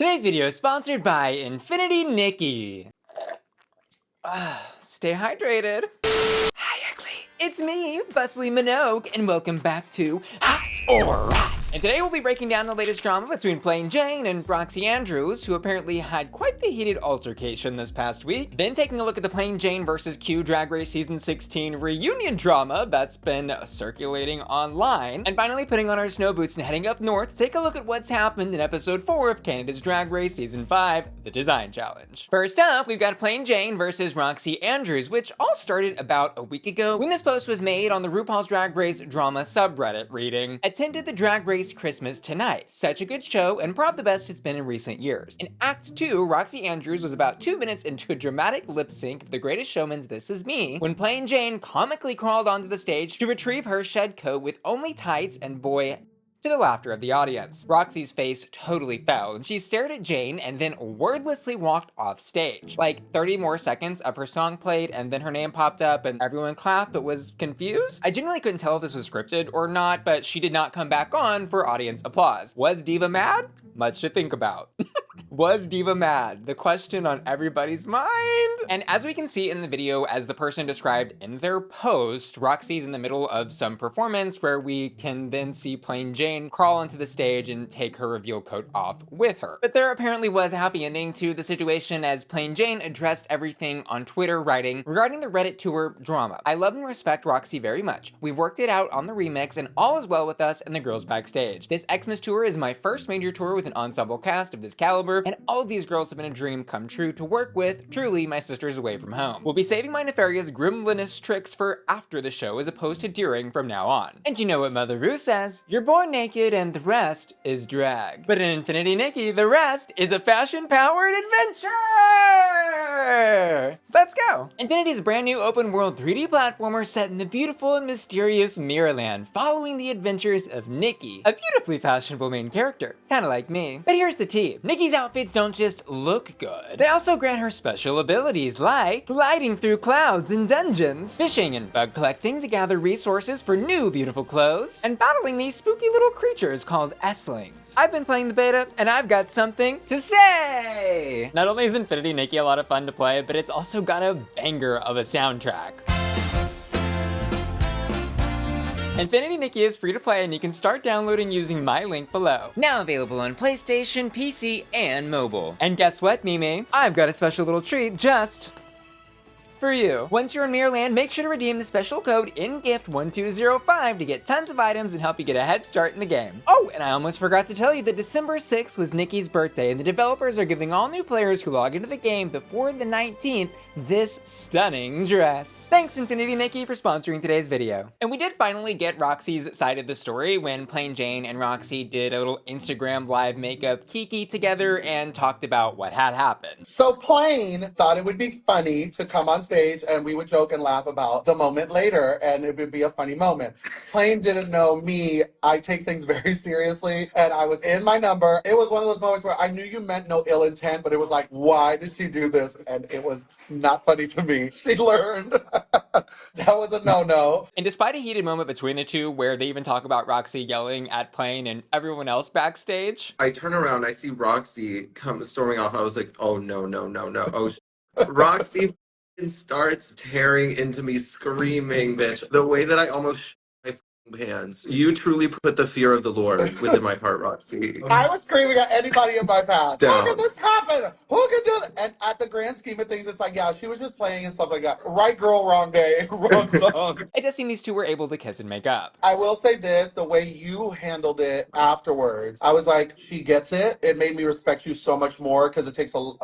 Today's video is sponsored by Infinity Nikki. Stay hydrated. Hi, ugly. It's me, Bussy Minogue, and welcome back to Hot or Rat. And today we'll be breaking down the latest drama between Plain Jane and Roxxxy Andrews, who apparently had quite the heated altercation this past week. Then taking a look at the Plain Jane vs. Q Drag Race Season 16 reunion drama that's been circulating online. And finally putting on our snow boots and heading up north to take a look at what's happened in episode 4 of Canada's Drag Race Season 5, The Design Challenge. First up, we've got Plain Jane vs. Roxxxy Andrews, which all started about a week ago when this post was made on the RuPaul's Drag Race drama subreddit reading, "Attended the Drag Race Christmas tonight. Such a good show and probably the best it's been in recent years." In Act 2, Roxxxy Andrews was about 2 minutes into a dramatic lip sync of The Greatest Showman's This Is Me when Plain Jane comically crawled onto the stage to retrieve her shed coat with only tights, and boy, to the laughter of the audience. Roxxxy's face totally fell, and she stared at Jane and then wordlessly walked off stage. Like 30 more seconds of her song played, and then her name popped up and everyone clapped but was confused. I genuinely couldn't tell if this was scripted or not, but she did not come back on for audience applause. Was Diva mad? Much to think about. Was Diva mad? The question on everybody's mind. And as we can see in the video, as the person described in their post, Roxxxy's in the middle of some performance where we can then see Plain Jane crawl onto the stage and take her reveal coat off with her. But there apparently was a happy ending to the situation, as Plain Jane addressed everything on Twitter, writing, "Regarding the Reddit tour drama, I love and respect Roxxxy very much. We've worked it out on the remix and all is well with us and the girls backstage. This Xmas tour is my first major tour with an ensemble cast of this caliber, and all of these girls have been a dream come true to work with. Truly, my sisters away from home. We'll be saving my nefarious gremlinous tricks for after the show as opposed to during from now on." And you know what Mother Rue says? You're born naked and the rest is drag. But in Infinity Nikki, the rest is a fashion-powered adventure! Let's go! Infinity's brand new open world 3D platformer set in the beautiful and mysterious Mirrorland, following the adventures of Nikki, a beautifully fashionable main character, kinda like me. But here's the tea. Nikki's outfits don't just look good. They also grant her special abilities like gliding through clouds in dungeons, fishing and bug collecting to gather resources for new beautiful clothes, and battling these spooky little creatures called S-lings. I've been playing the beta and I've got something to say! Not only is Infinity Nikki a lot of fun to play, but it's also got a banger of a soundtrack. Infinity Nikki is free to play and you can start downloading using my link below. Now available on PlayStation, PC, and mobile. And guess what, Mimi? I've got a special little treat just for you. Once you're in Mirrorland, make sure to redeem the special code INGIFT1205 to get tons of items and help you get a head start in the game. Oh, and I almost forgot to tell you that December 6th was Nikki's birthday, and the developers are giving all new players who log into the game before the 19th this stunning dress. Thanks Infinity Nikki for sponsoring today's video. And we did finally get Roxxxy's side of the story when Plain Jane and Roxxxy did a little Instagram live makeup kiki together and talked about what had happened. So Plain thought it would be funny to come on stage and we would joke and laugh about the moment later, and it would be a funny moment. Plain didn't know me. I take things very seriously, and I was in my number. It was one of those moments where I knew you meant no ill intent, but it was like, why did she do this? And it was not funny to me. She learned. That was a no-no. And despite a heated moment between the two where they even talk about Roxxxy yelling at Plain and everyone else backstage, I turn around, I see Roxxxy come storming off. I was like, oh no, no, no, no. Oh, Roxxxy starts tearing into me, screaming, bitch. The way that I almost shit my pants. You truly put the fear of the Lord within my heart, Roxxxy. I was screaming at anybody in my path. Down. How can this happen? Who can do that? And at the grand scheme of things, it's like, yeah, she was just playing and stuff like that. Right girl, wrong day, wrong song. it does seem these two were able to kiss and make up. I will say this, the way you handled it afterwards, I was like, she gets it. It made me respect you so much more, because it takes a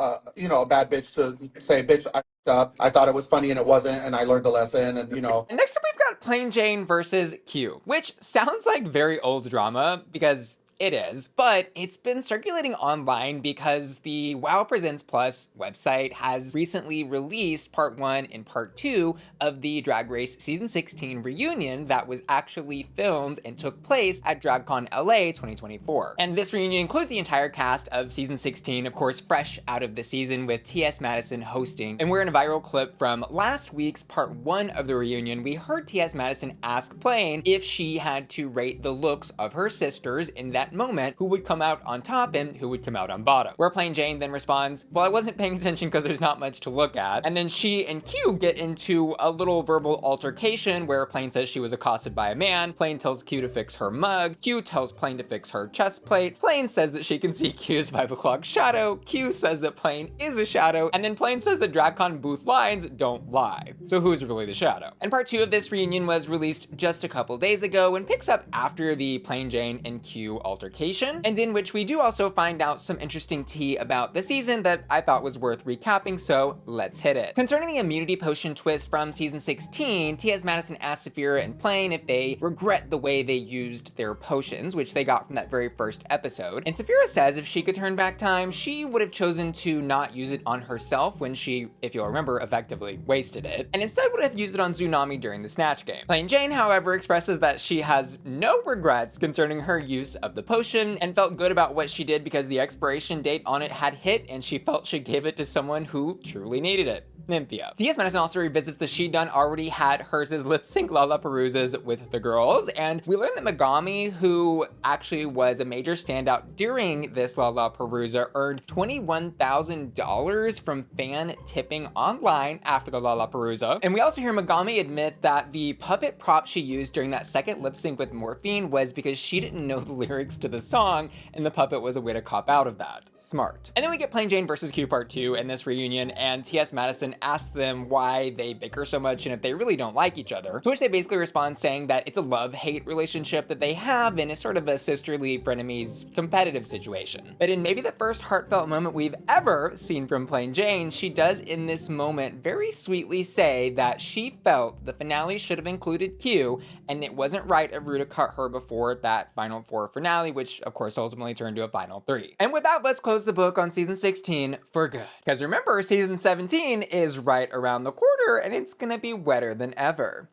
bad bitch to say, bitch, I f***ed up. I thought it was funny and it wasn't, and I learned a lesson, and And next up we've got Plain Jane versus Q, which sounds like very old drama because it is, but it's been circulating online because the WoW Presents Plus website has recently released part 1 and part 2 of the Drag Race Season 16 reunion that was actually filmed and took place at DragCon LA 2024. And this reunion includes the entire cast of Season 16, of course, fresh out of the season with T.S. Madison hosting. And we're in a viral clip from last week's part 1 of the reunion. We heard T.S. Madison ask Plain if she had to rate the looks of her sisters in that that moment who would come out on top and who would come out on bottom. Where Plain Jane then responds, well, I wasn't paying attention because there's not much to look at. And then she and Q get into a little verbal altercation where Plain says she was accosted by a man. Plain tells Q to fix her mug. Q tells Plain to fix her chest plate. Plain says that she can see Q's 5 o'clock shadow. Q says that Plain is a shadow. And then Plain says that DragCon booth lines don't lie. So who's really the shadow? And part 2 of this reunion was released just a couple days ago and picks up after the Plain Jane and Q altercation, and in which we do also find out some interesting tea about the season that I thought was worth recapping, so let's hit it. Concerning the immunity potion twist from season 16, T.S. Madison asked Saphira and Plain if they regret the way they used their potions, which they got from that very first episode. And Saphira says if she could turn back time, she would have chosen to not use it on herself when she, if you'll remember, effectively wasted it, and instead would have used it on Tsunami during the Snatch game. Plain Jane, however, expresses that she has no regrets concerning her use of the potion and felt good about what she did because the expiration date on it had hit and she felt she gave it to someone who truly needed it. Nymphia. T.S. Madison also revisits that She Done already had hers as lip sync Lollapaloozas with the girls, and we learned that Megami, who actually was a major standout during this Lollapalooza, earned $21,000 from fan tipping online after the Lollapalooza. And we also hear Megami admit that the puppet prop she used during that second lip sync with Morphine was because she didn't know the lyrics to the song, and the puppet was a way to cop out of that. Smart. And then we get Plain Jane versus Q Part 2 in this reunion, and T.S. Madison asks them why they bicker so much and if they really don't like each other, to which they basically respond saying that it's a love-hate relationship that they have and it's sort of a sisterly frenemies competitive situation. But in maybe the first heartfelt moment we've ever seen from Plain Jane, she does in this moment very sweetly say that she felt the finale should have included Q and it wasn't right of Rue to cut her before that Final 4 finale, which of course ultimately turned to a Final 3. And with that, let's close the book on season 16 for good. Because remember, season 17 is right around the corner and it's gonna be wetter than ever.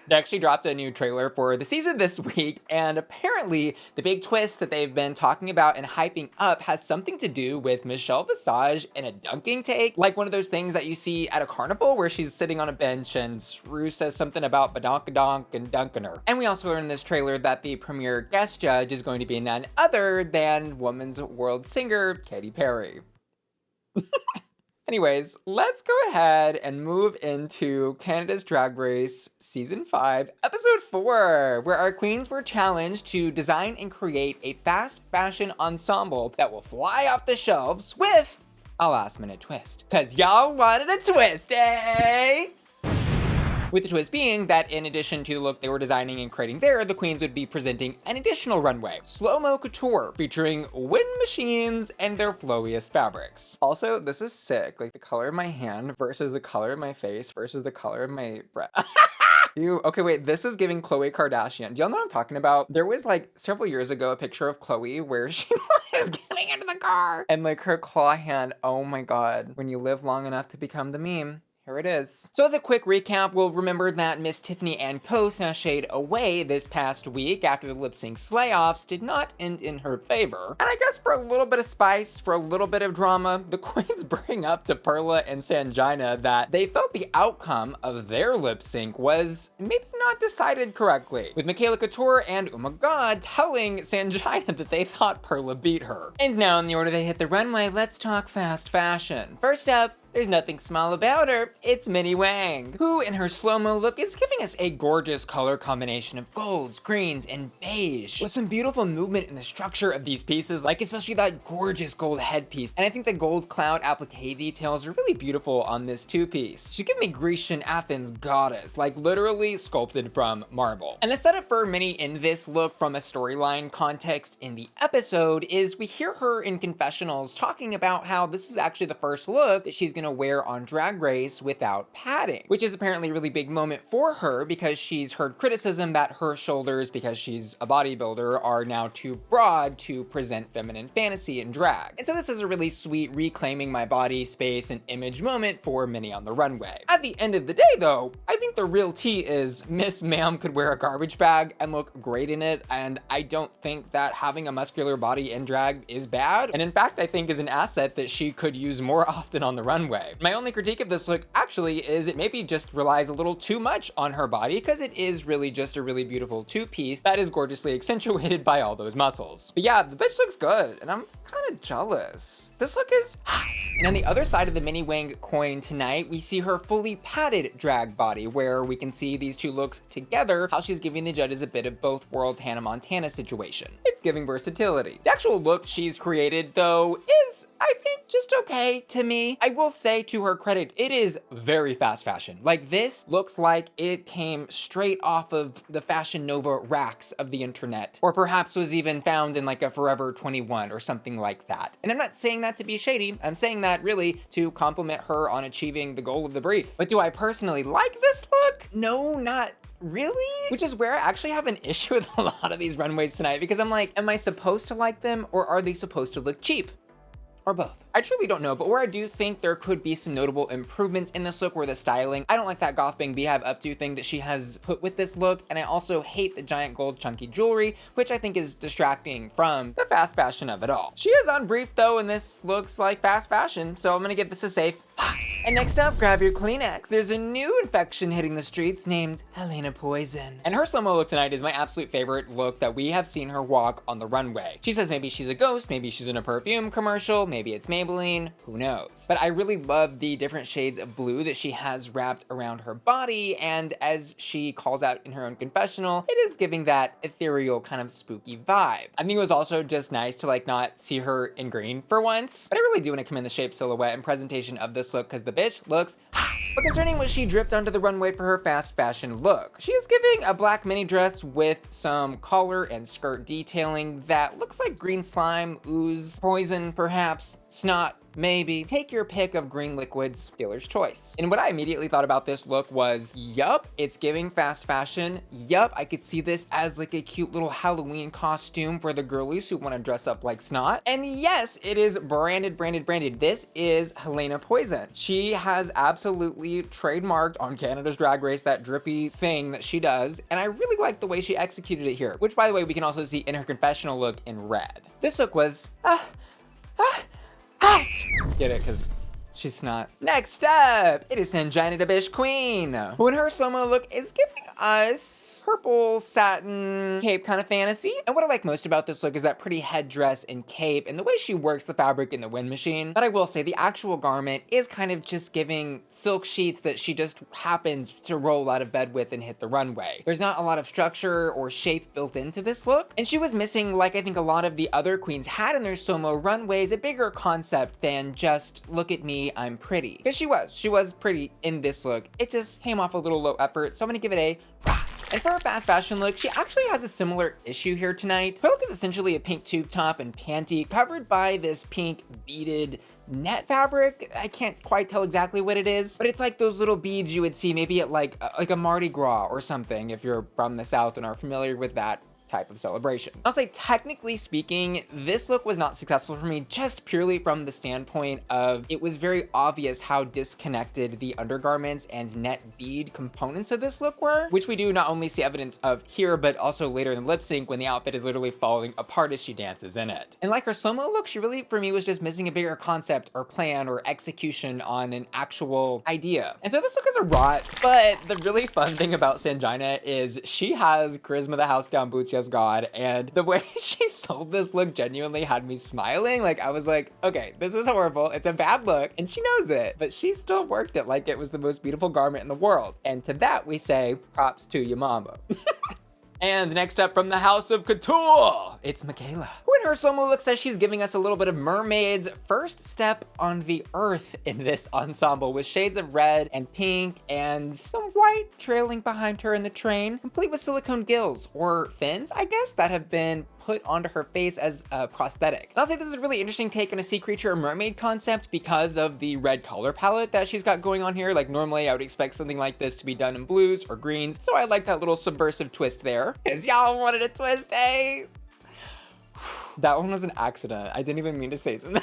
They actually dropped a new trailer for the season this week, and apparently the big twist that they've been talking about and hyping up has something to do with Michelle Visage in a dunking take, like one of those things that you see at a carnival where she's sitting on a bench and Rue says something about badonkadonk and dunking her. And we also learned in this trailer that the premier guest judge is going to be none other than Women's World singer Katy Perry. Anyways, let's go ahead and move into Canada's Drag Race Season 5, Episode 4, where our queens were challenged to design and create a fast fashion ensemble that will fly off the shelves with a last-minute twist. 'Cause y'all wanted a twist, eh? With the twist being that in addition to the look they were designing and creating there, the queens would be presenting an additional runway, Mo Couture, featuring wind machines and their flowiest fabrics. Also, this is sick, like the color of my hand versus the color of my face versus the color of my breath. Ew, okay, wait, this is giving Khloe Kardashian. Do y'all know what I'm talking about? There was like several years ago a picture of Khloe where she was getting into the car and like her claw hand, oh my God, when you live long enough to become the meme. Here it is. So as a quick recap, we'll remember that Miss Tiffany and co sashayed away this past week after the lip sync slay-offs did not end in her favor. And I guess for a little bit of spice, for a little bit of drama, the queens bring up to Perla and Sanjina that they felt the outcome of their lip sync was maybe not decided correctly, with Makayla Couture and Gahd telling Sanjina that they thought Perla beat her. And now in the order they hit the runway, let's talk fast fashion. First up, there's nothing small about her, it's Minhi Wang, who in her slow-mo look is giving us a gorgeous color combination of golds, greens, and beige, with some beautiful movement in the structure of these pieces, like especially that gorgeous gold headpiece. And I think the gold cloud applique details are really beautiful on this two-piece. She's giving me Grecian Athens goddess, like literally sculpted from marble. And the setup for Minhi in this look from a storyline context in the episode is we hear her in confessionals talking about how this is actually the first look that she's gonna wear on Drag Race without padding, which is apparently a really big moment for her because she's heard criticism that her shoulders, because she's a bodybuilder, are now too broad to present feminine fantasy in drag. And so this is a really sweet reclaiming my body, space, and image moment for Minhi on the runway. At the end of the day though, I think the real tea is Miss Ma'am could wear a garbage bag and look great in it, and I don't think that having a muscular body in drag is bad, and in fact I think is an asset that she could use more often on the runway. runway. My only critique of this look actually is it maybe just relies a little too much on her body, because it is really just a really beautiful two-piece that is gorgeously accentuated by all those muscles. But yeah, the bitch looks good, and I'm kind of jealous. This look is hot. And on the other side of the mini Wang coin tonight, we see her fully padded drag body, where we can see these two looks together, how she's giving the judges a bit of both worlds Hannah Montana situation. It's giving versatility. The actual look she's created, though, is, I think, just okay to me. I will say, to her credit, it is very fast fashion. Like, this looks like it came straight off of the Fashion Nova racks of the internet, or perhaps was even found in like a Forever 21 or something like that. And I'm not saying that to be shady, I'm saying that really to compliment her on achieving the goal of the brief. But do I personally like this look? No, not really? Which is where I actually have an issue with a lot of these runways tonight, because I'm like, am I supposed to like them, or are they supposed to look cheap? Or both? I truly don't know, but where I do think there could be some notable improvements in this look were the styling. I don't like that goth bang beehive updo thing that she has put with this look, and I also hate the giant gold chunky jewelry, which I think is distracting from the fast fashion of it all. She is on brief though, and this looks like fast fashion, so I'm gonna give this a safe hot. And next up, grab your Kleenex. There's a new infection hitting the streets named Helena Poison. And her slow-mo look tonight is my absolute favorite look that we have seen her walk on the runway. She says maybe she's a ghost, maybe she's in a perfume commercial, maybe it's Maybelline, who knows? But I really love the different shades of blue that she has wrapped around her body, and as she calls out in her own confessional, it is giving that ethereal kind of spooky vibe. I think it was also just nice to like not see her in green for once, but I really do want to commend the shape, silhouette, and presentation of this look, because the bitch looks hot. But concerning what she dripped onto the runway for her fast fashion look, she is giving a black mini dress with some collar and skirt detailing that looks like green slime, ooze, poison perhaps, snot, maybe. Take your pick of green liquids, dealer's choice. And what I immediately thought about this look was, yup, it's giving fast fashion. Yup, I could see this as like a cute little Halloween costume for the girlies who want to dress up like snot. And yes, it is branded. This is Helena Poison. She has absolutely trademarked on Canada's Drag Race that drippy thing that she does, and I really like the way she executed it here, which by the way, we can also see in her confessional look in red. This look was, hot. Get it? Because she's not. Next up, it is Sanjina DaBish Queen, who in her slow-mo look is giving us purple satin cape kind of fantasy. And what I like most about this look is that pretty headdress and cape and the way she works the fabric in the wind machine. But I will say the actual garment is kind of just giving silk sheets that she just happens to roll out of bed with and hit the runway. There's not a lot of structure or shape built into this look, and she was missing, like I think a lot of the other queens had in their slow-mo runways, a bigger concept than just look at me, I'm pretty. Because she was pretty in this look. It just came off a little low effort, so I'm gonna give it a hot. And for her fast fashion look, she actually has a similar issue here tonight. Her look is essentially a pink tube top and panty covered by this pink beaded net fabric. I can't quite tell exactly what it is, but it's like those little beads you would see maybe at like a Mardi Gras or something if you're from the South and are familiar with that type of celebration. I'll say, technically speaking, this look was not successful for me just purely from the standpoint of it was very obvious how disconnected the undergarments and net bead components of this look were, which we do not only see evidence of here, but also later in lip sync when the outfit is literally falling apart as she dances in it. And like her slow-mo look, she really, for me, was just missing a bigger concept or plan or execution on an actual idea. And so this look is a rot, but the really fun thing about Sanjina is she has charisma the house down, boots yes God, and the way she sold this look genuinely had me smiling. Like, I was like, okay, this is horrible, it's a bad look, and she knows it, but she still worked it like it was the most beautiful garment in the world. And to that we say, props to your mama. And next up from the House of Couture, it's Makayla, who in her slow-mo look says she's giving us a little bit of mermaid's first step on the earth in this ensemble, with shades of red and pink and some white trailing behind her in the train, complete with silicone gills, or fins, I guess, that have been put onto her face as a prosthetic. And I'll say this is a really interesting take on a sea creature or mermaid concept because of the red color palette that she's got going on here. Like, normally I would expect something like this to be done in blues or greens, so I like that little subversive twist there. Because y'all wanted a twist, eh? That one was an accident. I didn't even mean to say something.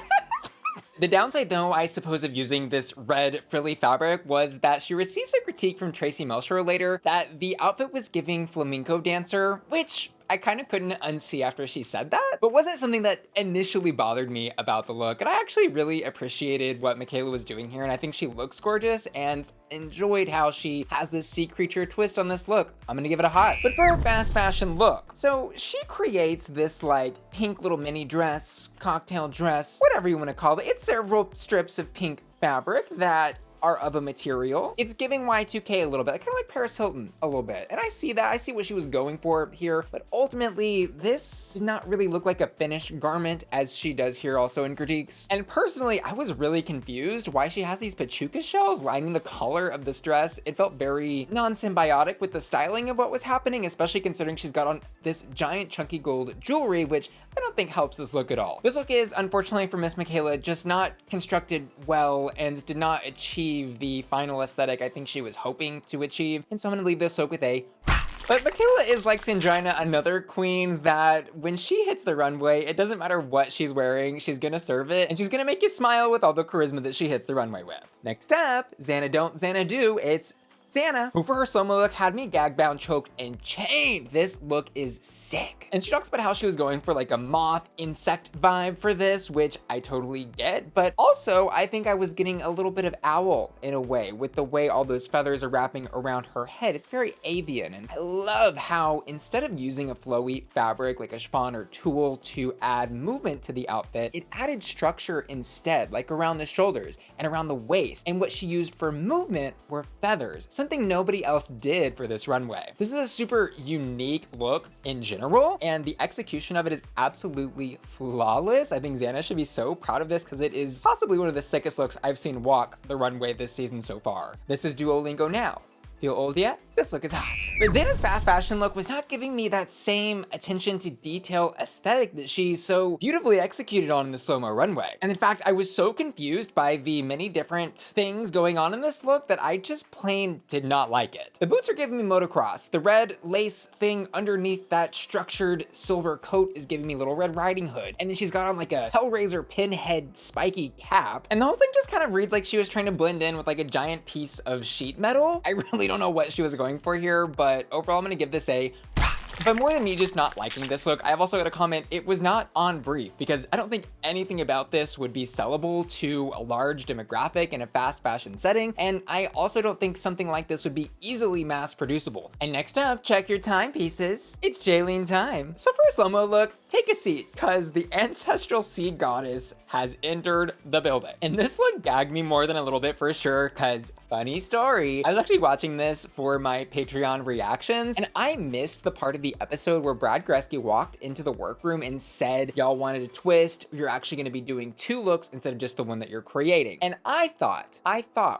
The downside, though, I suppose, of using this red frilly fabric was that she receives a critique from Tracy Melcher later that the outfit was giving flamenco dancer, which I kind of couldn't unsee after she said that, but wasn't something that initially bothered me about the look. And I actually really appreciated what Makayla was doing here, and I think she looks gorgeous and enjoyed how she has this sea creature twist on this look. I'm gonna give it a hot. But for her fast fashion look, so she creates this like pink little mini dress, cocktail dress, whatever you want to call it. It's several strips of pink fabric that are of a material. It's giving Y2K a little bit, kind of like Paris Hilton a little bit. And I see that, I see what she was going for here, but ultimately this did not really look like a finished garment as she does here also in critiques. And personally, I was really confused why she has these pachuca shells lining the collar of this dress. It felt very non-symbiotic with the styling of what was happening, especially considering she's got on this giant chunky gold jewelry, which I don't think helps this look at all. This look is, unfortunately for Miss Makayla, just not constructed well and did not achieve the final aesthetic I think she was hoping to achieve. And so I'm gonna leave this look with a but Makayla is like Sanjina, another queen that when she hits the runway, it doesn't matter what she's wearing, she's gonna serve it, and she's gonna make you smile with all the charisma that she hits the runway with. Next up, Xana don't, Xana do, it's Xana, who for her slow-mo look had me gag-bound, choked, and chained. This look is sick. And she talks about how she was going for like a moth insect vibe for this, which I totally get, but also I think I was getting a little bit of owl in a way with the way all those feathers are wrapping around her head. It's very avian, and I love how instead of using a flowy fabric like a chiffon or tulle to add movement to the outfit, it added structure instead, like around the shoulders and around the waist. And what she used for movement were feathers, something nobody else did for this runway. This is a super unique look in general, and the execution of it is absolutely flawless. I think Xana should be so proud of this because it is possibly one of the sickest looks I've seen walk the runway this season so far. This is Duolingo now. Feel old yet? This look is hot. But Xana's fast fashion look was not giving me that same attention to detail aesthetic that she so beautifully executed on in the slow-mo runway. And in fact, I was so confused by the many different things going on in this look that I just plain did not like it. The boots are giving me motocross. The red lace thing underneath that structured silver coat is giving me Little Red Riding Hood. And then she's got on like a Hellraiser pinhead spiky cap. And the whole thing just kind of reads like she was trying to blend in with like a giant piece of sheet metal. I really don't know what she was going for here, but overall I'm gonna give this a but more than me just not liking this look, I've also got a comment, it was not on brief, because I don't think anything about this would be sellable to a large demographic in a fast fashion setting, and I also don't think something like this would be easily mass producible. And next up, check your timepieces. It's Jaylene time. So for a slow-mo look, take a seat, cause the ancestral sea goddess has entered the building. And this look gagged me more than a little bit for sure, cause funny story, I was actually watching this for my Patreon reactions, and I missed the part of the episode where Brad Goreski walked into the workroom and said, y'all wanted a twist, you're actually gonna be doing 2 looks instead of just the one that you're creating. And I thought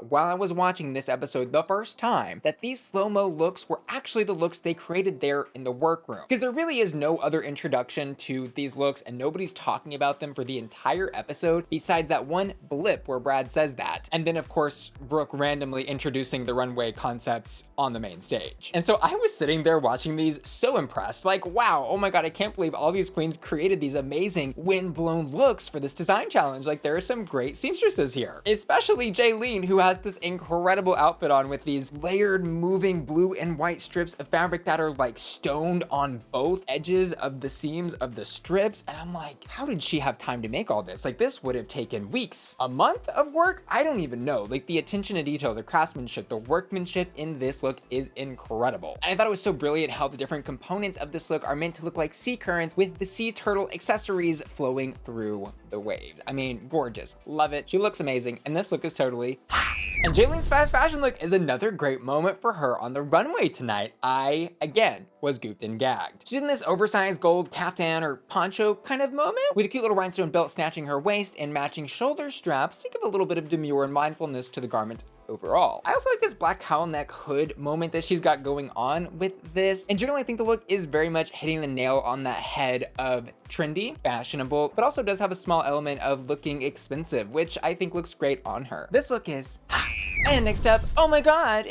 while I was watching this episode the first time that these slow-mo looks were actually the looks they created there in the workroom. Because there really is no other introduction to these looks and nobody's talking about them for the entire episode besides that one blip where Brad says that. And then of course, Brooke randomly introducing the runway concepts on the main stage. And so I was sitting there watching these so impressed, like, wow, oh my God, I can't believe all these queens created these amazing wind-blown looks for this design challenge. Like there are some great seamstresses here, especially Jaylene, who has this incredible outfit on with these layered moving blue and white strips of fabric that are like stoned on both edges of the seams of the strips. And I'm like, how did she have time to make all this? Like this would have taken weeks, a month of work. I don't even know. Like the attention to detail, the craftsmanship, the workmanship in this look is incredible. And I thought it was so brilliant how the different components of this look are meant to look like sea currents with the sea turtle accessories flowing through the waves. I mean, gorgeous, love it. She looks amazing, and this look is totally hot. And Jaylene's fast fashion look is another great moment for her on the runway tonight. I, again, was gooped and gagged. She's in this oversized gold caftan or poncho kind of moment with a cute little rhinestone belt snatching her waist and matching shoulder straps to give a little bit of demure and mindfulness to the garment overall. I also like this black cowl neck hood moment that she's got going on with this. And generally, I think the look is very much hitting the nail on that head of trendy, fashionable, but also does have a small element of looking expensive, which I think looks great on her. This look is hot. And next up, oh my God,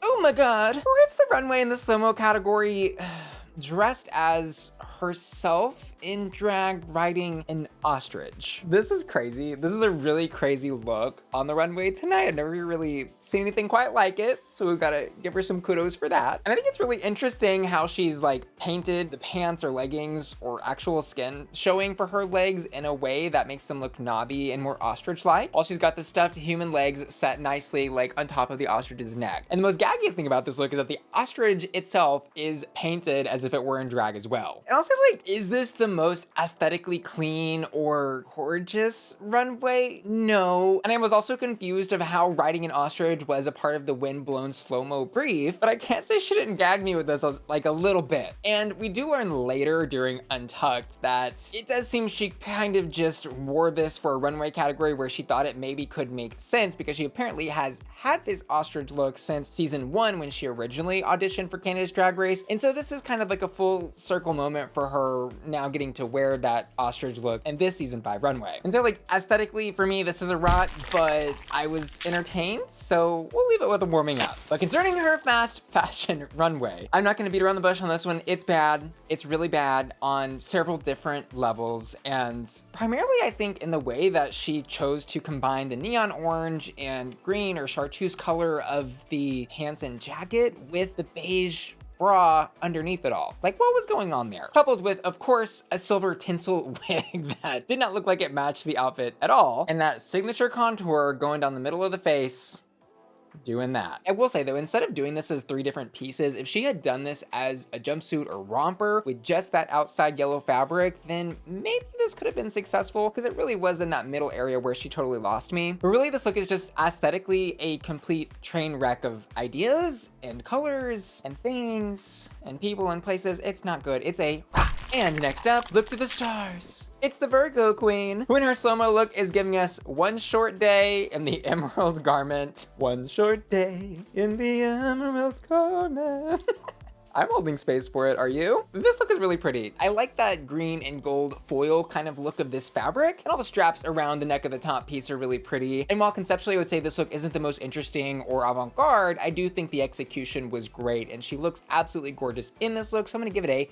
oh my God, who hits the runway in the slow-mo category dressed as herself in drag riding an ostrich. This is crazy. This is a really crazy look on the runway tonight. I've never really seen anything quite like it, so we've got to give her some kudos for that. And I think it's really interesting how she's like painted the pants or leggings or actual skin showing for her legs in a way that makes them look knobby and more ostrich-like, while she's got the stuffed human legs set nicely like on top of the ostrich's neck. And the most gaggiest thing about this look is that the ostrich itself is painted as if it were in drag as well. And also, like, is this the most aesthetically clean or gorgeous runway? No. And I was also confused of how riding an ostrich was a part of the wind-blown slow-mo brief, but I can't say she didn't gag me with this like a little bit. And we do learn later during Untucked that it does seem she kind of just wore this for a runway category where she thought it maybe could make sense, because she apparently has had this ostrich look since season 1 when she originally auditioned for Canada's Drag Race. And so this is kind of like a full circle moment for her now getting to wear that ostrich look in this season 5 runway. And so, like, aesthetically for me, this is a rot, but I was entertained, so we'll leave it with a warming up. But concerning her fast fashion runway, I'm not gonna beat around the bush on this one. It's bad. It's really bad on several different levels, and primarily I think in the way that she chose to combine the neon orange and green or chartreuse color of the pants and jacket with the beige bra underneath it all. Like, what was going on there? Coupled with, of course, a silver tinsel wig that did not look like it matched the outfit at all, and that signature contour going down the middle of the face, doing that. I will say though, instead of doing this as 3 different pieces, if she had done this as a jumpsuit or romper with just that outside yellow fabric, then maybe this could have been successful, because it really was in that middle area where she totally lost me. But really, this look is just aesthetically a complete train wreck of ideas and colors and things and people and places. It's not good. It's a And next up, look to the stars. It's the Virgo queen, who in her slow-mo look is giving us one short day in the emerald garment. One short day in the emerald garment. I'm holding space for it, are you? This look is really pretty. I like that green and gold foil kind of look of this fabric, and all the straps around the neck of the top piece are really pretty. And while conceptually I would say this look isn't the most interesting or avant-garde, I do think the execution was great, and she looks absolutely gorgeous in this look, so I'm gonna give it a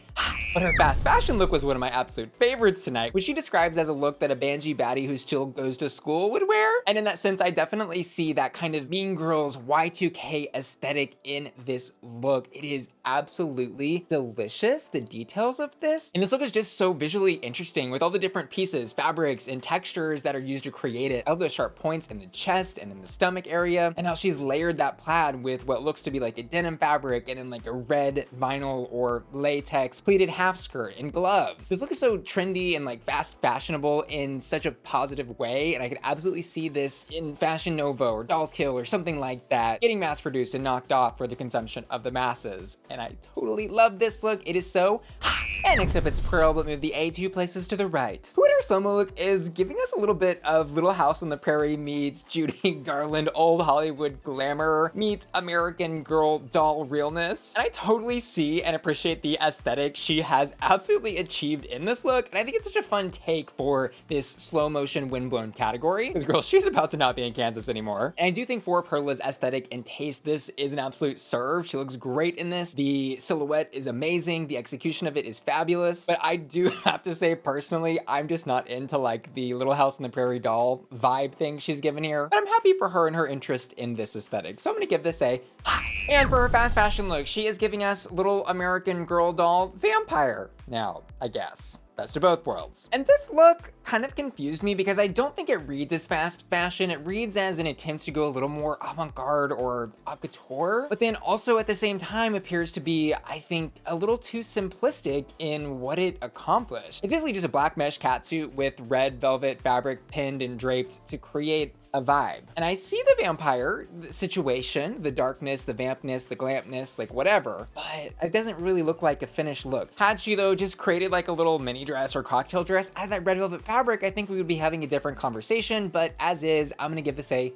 But her fast fashion look was one of my absolute favorites tonight, which she describes as a look that a banji baddie who still goes to school would wear. And in that sense, I definitely see that kind of Mean Girls Y2K aesthetic in this look. It is absolutely delicious, the details of this. And this look is just so visually interesting with all the different pieces, fabrics, and textures that are used to create it. All those sharp points in the chest and in the stomach area, and how she's layered that plaid with what looks to be like a denim fabric and then like a red vinyl or latex pleated half skirt and gloves. This look is so trendy and like fast fashionable in such a positive way, and I could absolutely see this in Fashion Nova or Dolls Kill or something like that, getting mass produced and knocked off for the consumption of the masses. And I totally love this look. It is so hot. And next up, it's Perla, but move the A 2 places to the right. Who in her slow-mo look is giving us a little bit of Little House on the Prairie meets Judy Garland old Hollywood glamour meets American Girl doll realness. And I totally see and appreciate the aesthetic she has absolutely achieved in this look. And I think it's such a fun take for this slow motion windblown category. Because girl, she's about to not be in Kansas anymore. And I do think for Perla's aesthetic and taste, this is an absolute serve. She looks great in this. The silhouette is amazing. The execution of it is fabulous. But I do have to say personally, I'm just not into like the Little House on the Prairie doll vibe thing she's given here. But I'm happy for her and her interest in this aesthetic. So I'm gonna give this a And for her fast fashion look, she is giving us little American Girl doll vampire. Now, I guess. Best of both worlds. And this look kind of confused me because I don't think it reads as fast fashion. It reads as an attempt to go a little more avant-garde or haute couture, but then also at the same time appears to be, I think, a little too simplistic in what it accomplished. It's basically just a black mesh catsuit with red velvet fabric pinned and draped to create a vibe. And I see the vampire situation, the darkness, the vampness, the glampness, like whatever, but it doesn't really look like a finished look. Had she though just created like a little mini dress or cocktail dress out of that red velvet fabric, I think we would be having a different conversation, but as is, I'm gonna give this a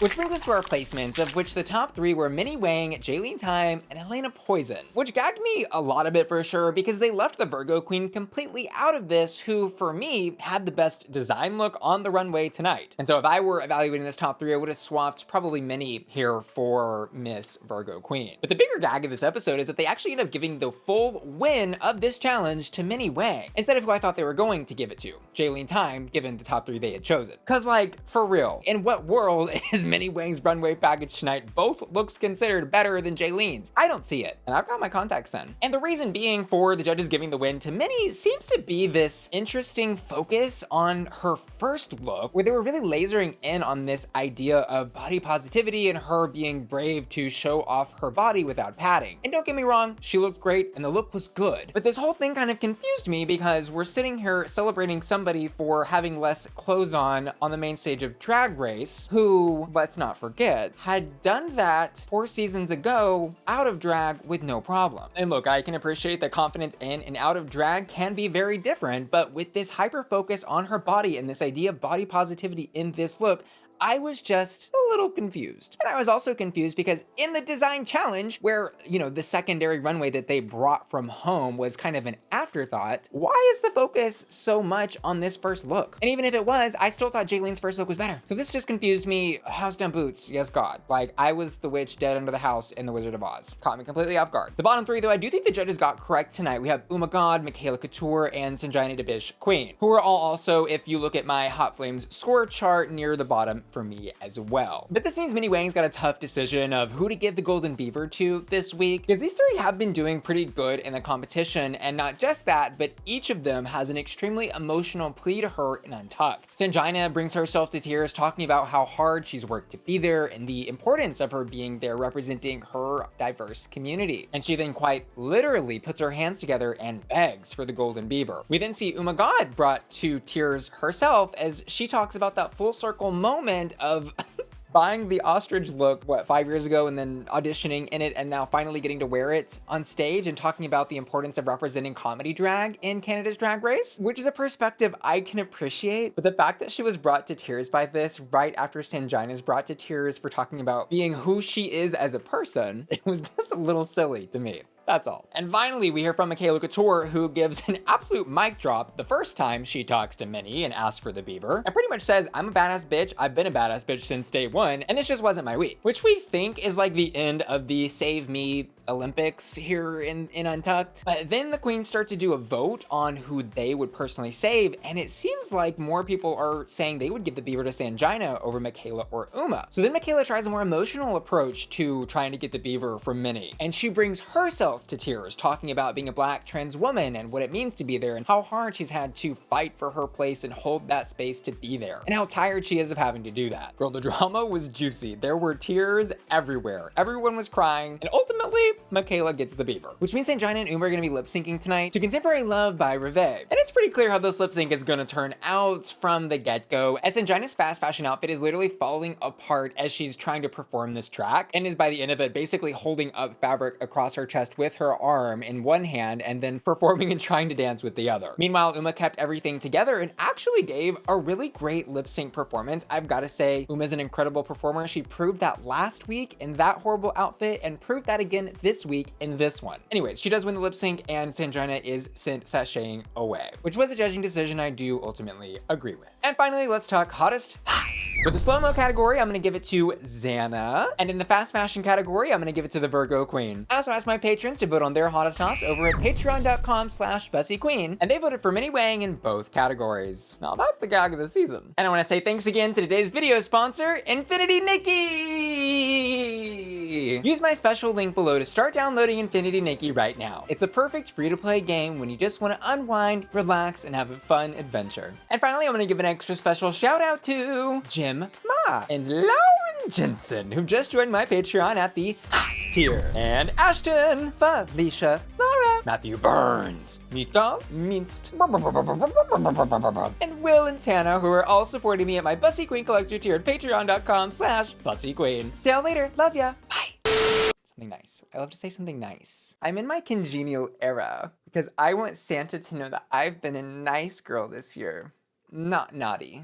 Which brings us to our placements, of which the top 3 were Minhi, Wang, Jaylene, Tyme, and Helena Poison, which gagged me a lot of it for sure because they left the Virgo Queen completely out of this, who for me had the best design look on the runway tonight. And so if I were evaluating this top 3, I would have swapped probably Minhi here for Miss Virgo Queen. But the bigger gag of this episode is that they actually end up giving the full win of this challenge to Minhi Wang, instead of who I thought they were going to give it to, Jaylene Tyme, given the top 3 they had chosen. Cause like, for real, in what world is Minhi Wang's runway package tonight both looks considered better than Jaylene's? I don't see it, and I've got my contacts in. And the reason being for the judges giving the win to Minhi seems to be this interesting focus on her first look, where they were really lasering in on this idea of body positivity and her being brave to show off her body without padding. And don't get me wrong, she looked great and the look was good. But this whole thing kind of confused me because we're sitting here celebrating somebody for having less clothes on the main stage of Drag Race, who, let's not forget, had done that 4 seasons ago out of drag with no problem. And look, I can appreciate that confidence in and out of drag can be very different, but with this hyper focus on her body and this idea of body positivity in this look, I was just a little confused. And I was also confused because in the design challenge, where, you know, the secondary runway that they brought from home was kind of an afterthought, why is the focus so much on this first look? And even if it was, I still thought Jaylene's first look was better. So this just confused me. House down boots, yes God. Like, I was the witch dead under the house in The Wizard of Oz. Caught me completely off guard. The bottom 3, though, I do think the judges got correct tonight. We have Gahd, Makayla Couture, and Sanjina DaBish Queen, who are all also, if you look at my Hot Flames score chart, near the bottom for me as well. But this means Minhi Wang's got a tough decision of who to give the Golden Beaver to this week, because these 3 have been doing pretty good in the competition, and not just that, but each of them has an extremely emotional plea to her in Untucked. Sanjina brings herself to tears talking about how hard she's worked to be there and the importance of her being there representing her diverse community. And she then quite literally puts her hands together and begs for the Golden Beaver. We then see Gahd brought to tears herself as she talks about that full circle moment of buying the ostrich look, 5 years ago, and then auditioning in it, and now finally getting to wear it on stage, and talking about the importance of representing comedy drag in Canada's Drag Race, which is a perspective I can appreciate. But the fact that she was brought to tears by this right after Sanjina's brought to tears for talking about being who she is as a person, it was just a little silly to me. That's all. And finally, we hear from Makayla Couture, who gives an absolute mic drop the first time she talks to Minhi and asks for the Beaver, and pretty much says, I'm a badass bitch, I've been a badass bitch since day 1, and this just wasn't my week. Which we think is like the end of the Save Me Olympics here in Untucked. But then the queens start to do a vote on who they would personally save, and it seems like more people are saying they would give the Beaver to Sanjina over Makayla or Uma. So then Makayla tries a more emotional approach to trying to get the Beaver from Minhi, and she brings herself to tears, talking about being a Black trans woman and what it means to be there, and how hard she's had to fight for her place and hold that space to be there, and how tired she is of having to do that. Girl, the drama was juicy. There were tears everywhere. Everyone was crying, and ultimately, Makayla gets the Beaver, which means Sanjina and Uma are gonna be lip syncing tonight to Contemporary Love by Reve. And it's pretty clear how this lip sync is gonna turn out from the get-go, as Sanjina's fast fashion outfit is literally falling apart as she's trying to perform this track, and is by the end of it basically holding up fabric across her chest with her arm in one hand and then performing and trying to dance with the other. Meanwhile, Uma kept everything together and actually gave a really great lip sync performance. I've got to say, Uma's an incredible performer. She proved that last week in that horrible outfit and proved that again this week in this one. Anyways, she does win the lip sync and Sanjina is sent sashaying away, which was a judging decision I do ultimately agree with. And finally, let's talk hottest hots. For the slow-mo category, I'm gonna give it to Xana. And in the fast fashion category, I'm gonna give it to the Virgo Queen. I also asked my patrons to vote on their hottest hots over at patreon.com/BussyQueen, and they voted for Minhi Wang in both categories. Now that's the gag of the season. And I wanna say thanks again to today's video sponsor, Infinity Nikki! Use my special link below to start downloading Infinity Nikki right now. It's a perfect free-to-play game when you just wanna unwind, relax, and have a fun adventure. And finally, I'm gonna give an extra special shout out to Jim Ma and Lauren Jensen, who've just joined my Patreon at the hot tier, and Ashton, Felicia, Laura, Matthew Burns, Mika, Minst, and Will and Tana, who are all supporting me at my Bussy Queen Collector tier at patreon.com/BussyQueen. See y'all later. Love ya. Bye. Something nice. I love to say something nice. I'm in my congenial era because I want Santa to know that I've been a nice girl this year, not naughty.